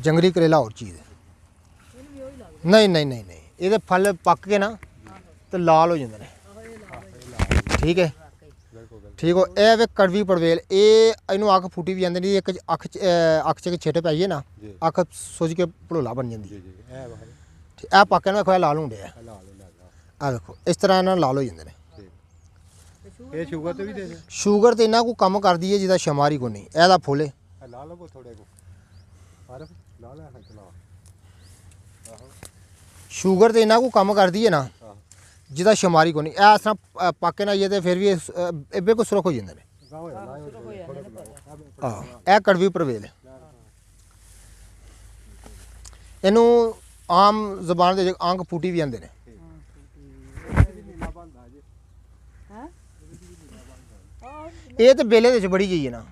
जंगली करेला और चीज़ है। नहीं नहीं नहीं नहीं ये फल पक के ना तो लाल हो जाते हैं। ठीक है ठीक हो। यह वे कड़वी पड़वेल इनू अख फूटी भी जाती नहीं। एक अख च छेटे पै जाइए ना अख सुज के भड़ोला बन जाती है। ए पक्के ना देखो लाल होंगे आ देखो इस तरह इन्होंने लाल हो जाते हैं। ਸ਼ੂਗਰ ਤੇ ਇਹਨਾਂ ਕੋ ਕੰਮ ਕਰਦੀ ਹੈ ਜਿਹਦਾ ਸ਼ਮਾਰੀ ਕੋ ਨਹੀਂ। ਇਹਦਾ ਫੁੱਲੇ ਸ਼ੂਗਰ ਤੇ ਇਹਨਾਂ ਕੋ ਕੰਮ ਕਰਦੀ ਹੈ ਨਾ ਜਿਹਦਾ ਸ਼ਮਾਰੀ ਕੋ ਨਹੀਂ। ਇਹ ਇਸ ਤਰ੍ਹਾਂ ਪਾਕੇ ਨਾ ਤੇ ਫਿਰ ਵੀ ਇਹ ਬਿਲਕੁਲ ਸੁਰਖ ਹੋ ਜਾਂਦੇ ਨੇ। ਇਹ ਕੜਵੀ ਪ੍ਰਵੇਲ ਇਹਨੂੰ ਆਮ ਜ਼ਬਾਨ ਦੇ ਅੰਗ ਫੂਟੀ ਵੀ ਜਾਂਦੇ ਨੇ। ਇਹ ਤੇ ਬੇਲੇ ਦੇ ਚ ਬੜੀ ਗਈ ਹੈ ਨਾ